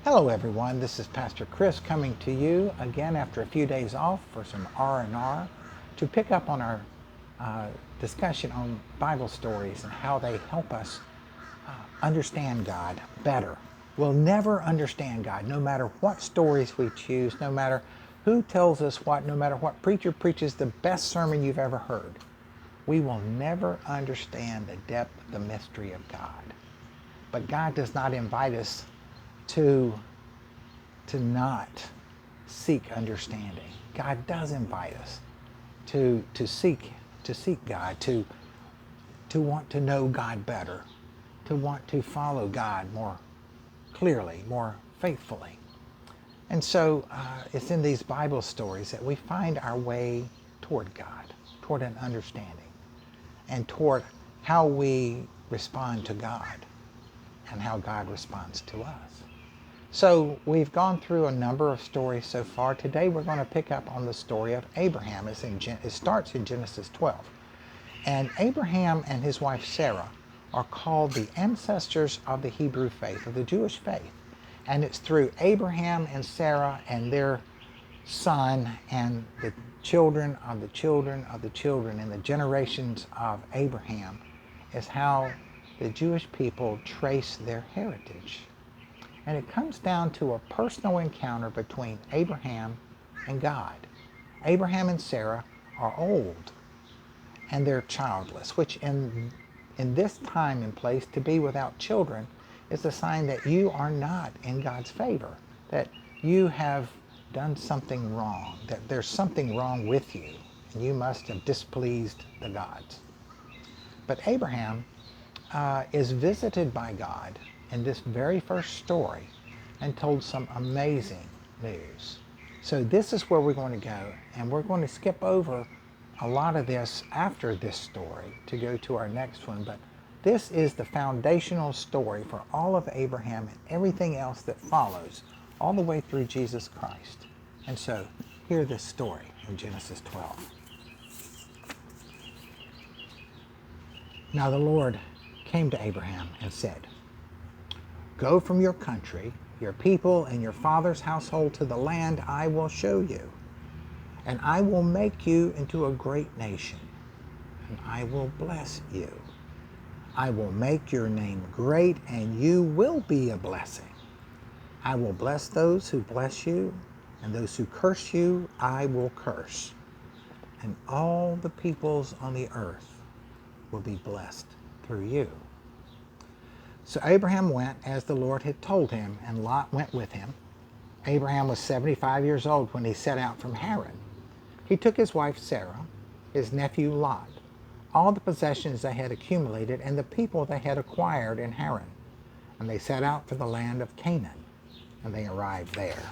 Hello everyone, this is Pastor Chris coming to you again after a few days off for some R&R to pick up on our uh, discussion on Bible stories and how they help us understand God better. We'll never understand God no matter what stories we choose, no matter who tells us what, no matter what preacher preaches the best sermon you've ever heard. We will never understand the depth of the mystery of God. But God does not invite us to not seek understanding. God does invite us to seek God, to want to know God better, to want to follow God more clearly, more faithfully. And so it's in these Bible stories that we find our way toward God, toward an understanding, and toward how we respond to God and how God responds to us. So we've gone through a number of stories so far. Today we're going to pick up on the story of Abraham. It starts in Genesis 12. And Abraham and his wife Sarah are called the ancestors of the Hebrew faith, of the Jewish faith. And it's through Abraham and Sarah and their son and the children of the children of the children and the generations of Abraham is how the Jewish people trace their heritage. And it comes down to a personal encounter between Abraham and God. Abraham and Sarah are old and they're childless, which in this time and place, to be without children is a sign that you are not in God's favor, that you have done something wrong, that there's something wrong with you, and you must have displeased the gods. But Abraham is visited by God in this very first story and told some amazing news. So this is where we're going to go, and we're going to skip over a lot of this after this story to go to our next one. But this is the foundational story for all of Abraham and everything else that follows all the way through Jesus Christ. And so hear this story in Genesis 12. Now the Lord came to Abraham and said, "Go from your country, your people, and your father's household to the land I will show you. And I will make you into a great nation, and I will bless you. I will make your name great, and you will be a blessing. I will bless those who bless you, and those who curse you I will curse. And all the peoples on the earth will be blessed through you." So Abraham went as the Lord had told him, and Lot went with him. Abraham was 75 years old when he set out from Haran. He took his wife Sarah, his nephew Lot, all the possessions they had accumulated, and the people they had acquired in Haran, and they set out for the land of Canaan, and they arrived there.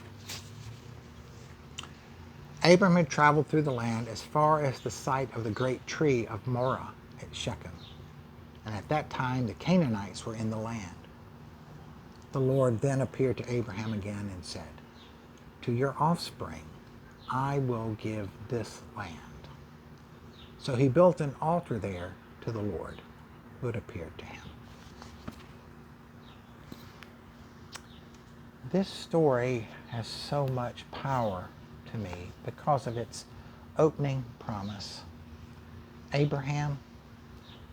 Abram had traveled through the land as far as the site of the great tree of Moreh at Shechem. And at that time the Canaanites were in the land. The Lord then appeared to Abraham again and said, "To your offspring I will give this land." So he built an altar there to the Lord who had appeared to him. This story has so much power to me because of its opening promise. Abraham,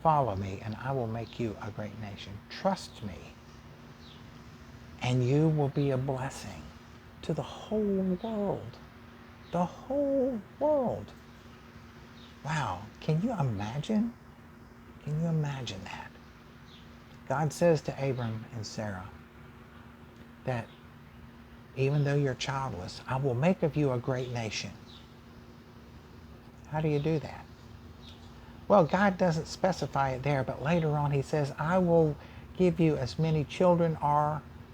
follow me and I will make you a great nation. Trust me and you will be a blessing to the whole world. The whole world. Wow, can you imagine? Can you imagine that? God says to Abram and Sarah that even though you're childless, I will make of you a great nation. How do you do that? Well, God doesn't specify it there, but later on he says, I will give you as many children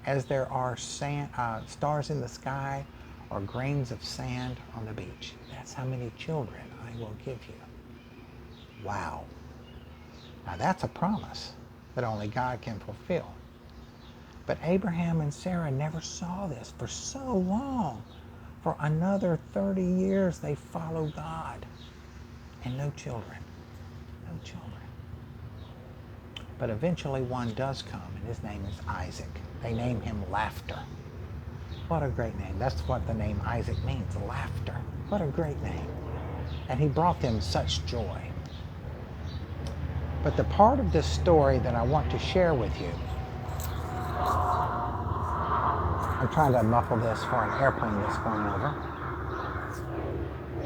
as there are stars in the sky or grains of sand on the beach. That's how many children I will give you. Wow. Now that's a promise that only God can fulfill. But Abraham and Sarah never saw this for so long. For another 30 years they follow God. And no children. No children. But eventually one does come, and his name is Isaac. They name him Laughter. What a great name. That's what the name Isaac means, laughter. What a great name. And he brought them such joy. But the part of this story that I want to share with you, I'm trying to muffle this for an airplane that's going over.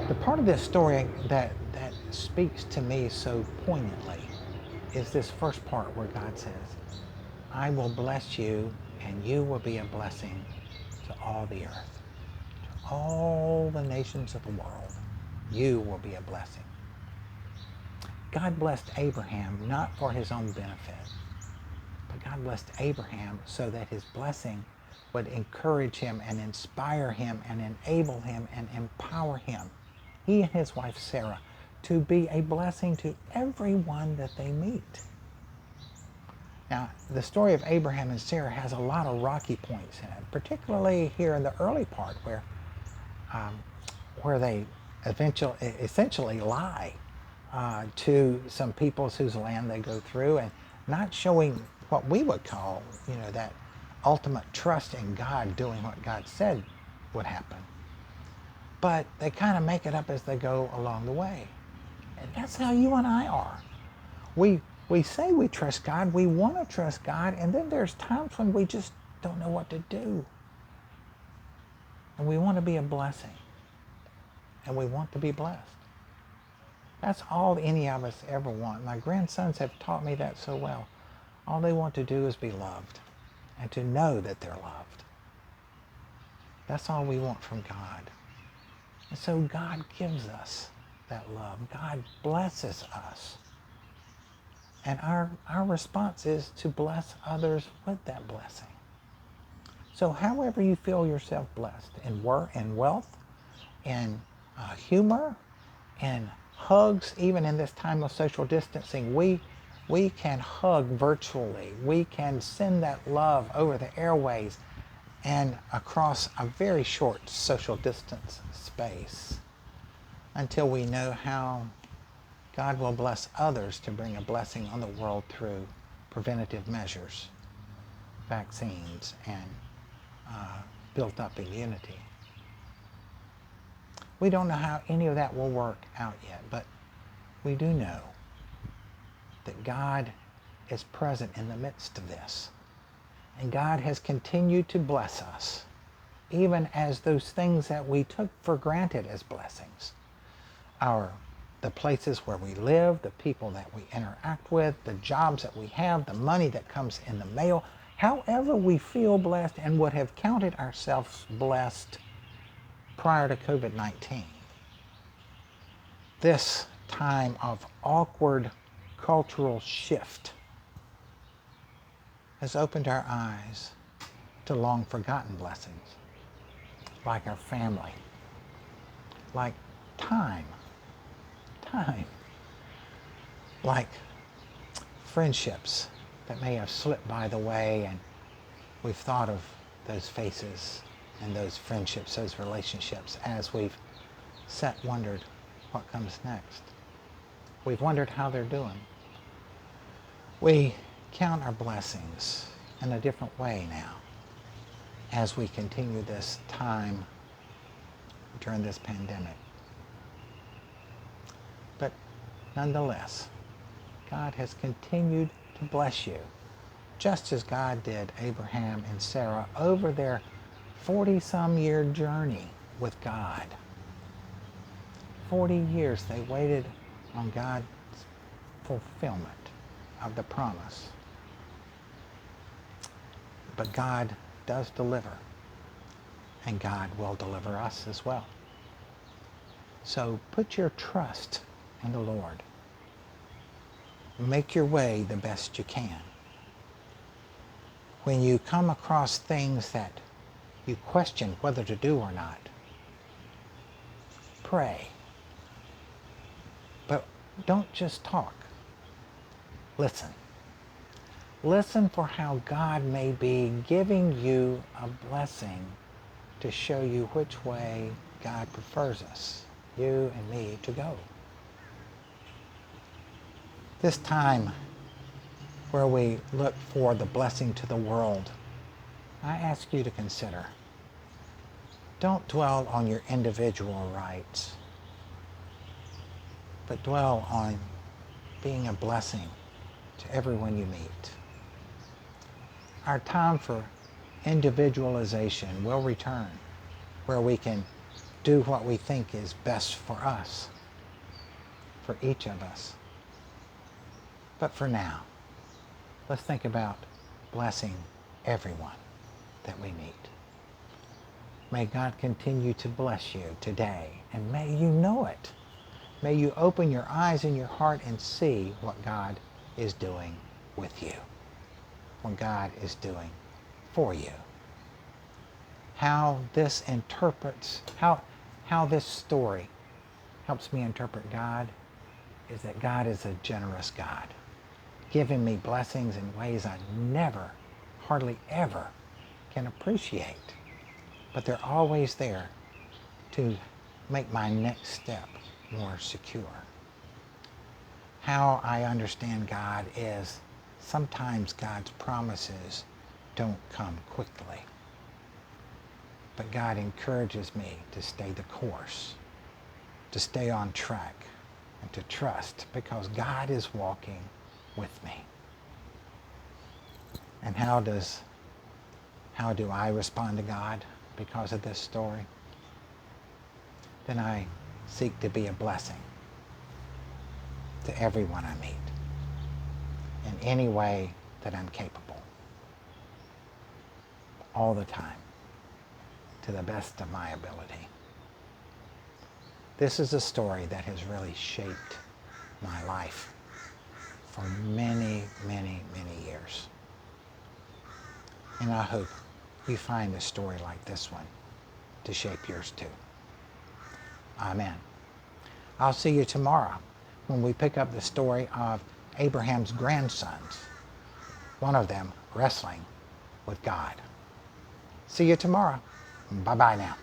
The part of this story that speaks to me so poignantly is this first part where God says, I will bless you and you will be a blessing to all the earth, to all the nations of the world. You will be a blessing. God blessed Abraham not for his own benefit, but God blessed Abraham so that his blessing would encourage him and inspire him and enable him and empower him, he and his wife Sarah, to be a blessing to everyone that they meet. Now, the story of Abraham and Sarah has a lot of rocky points in it, particularly here in the early part where they essentially lie to some peoples whose land they go through, and not showing what we would call, that ultimate trust in God doing what God said would happen. But they kind of make it up as they go along the way. And that's how you and I are. We say we trust God, we want to trust God, and then there's times when we just don't know what to do. And we want to be a blessing. And we want to be blessed. That's all any of us ever want. My grandsons have taught me that so well. All they want to do is be loved and to know that they're loved. That's all we want from God. And so God gives us that love. God blesses us. And our response is to bless others with that blessing. So however you feel yourself blessed, in work, in wealth, in humor, in hugs, even in this time of social distancing, we can hug virtually. We can send that love over the airways and across a very short social distance space until we know how God will bless others to bring a blessing on the world through preventative measures, vaccines, and built up immunity. We don't know how any of that will work out yet, but we do know that God is present in the midst of this. And God has continued to bless us, even as those things that we took for granted as blessings. The places where we live, the people that we interact with, the jobs that we have, the money that comes in the mail, however we feel blessed and would have counted ourselves blessed prior to COVID-19. This time of awkward cultural shift has opened our eyes to long forgotten blessings, like our family, like time, like friendships that may have slipped by the way, and we've thought of those faces and those friendships, those relationships, as we've wondered what comes next. We've wondered how they're doing. We count our blessings in a different way now as we continue this time during this pandemic. But nonetheless, God has continued to bless you, just as God did Abraham and Sarah over their 40-some year journey with God. 40 years they waited on God's fulfillment of the promise. But God does deliver, and God will deliver us as well. So put your trust in the Lord. Make your way the best you can. When you come across things that you question whether to do or not, pray. But don't just talk. Listen. Listen for how God may be giving you a blessing to show you which way God prefers us, you and me, to go. This time where we look for the blessing to the world, I ask you to consider, Don't dwell on your individual rights, but dwell on being a blessing to everyone you meet. Our time for individualization will return, where we can do what we think is best for us, for each of us. But for now, let's think about blessing everyone that we meet. May God continue to bless you today, and may you know it. May you open your eyes and your heart and see what God is doing with you, what God is doing for you. How this story helps me interpret God is that God is a generous God, giving me blessings in ways I never, hardly ever can appreciate. But they're always there to make my next step more secure. How I understand God is sometimes God's promises don't come quickly. But God encourages me to stay the course, to stay on track, and to trust, because God is walking with me. And how do I respond to God because of this story? Then I seek to be a blessing to everyone I meet in any way that I'm capable, all the time, to the best of my ability. This is a story that has really shaped my life for many, many, many years. And I hope you find a story like this one to shape yours too. Amen. I'll see you tomorrow when we pick up the story of Abraham's grandsons, one of them wrestling with God. See you tomorrow. Bye-bye now.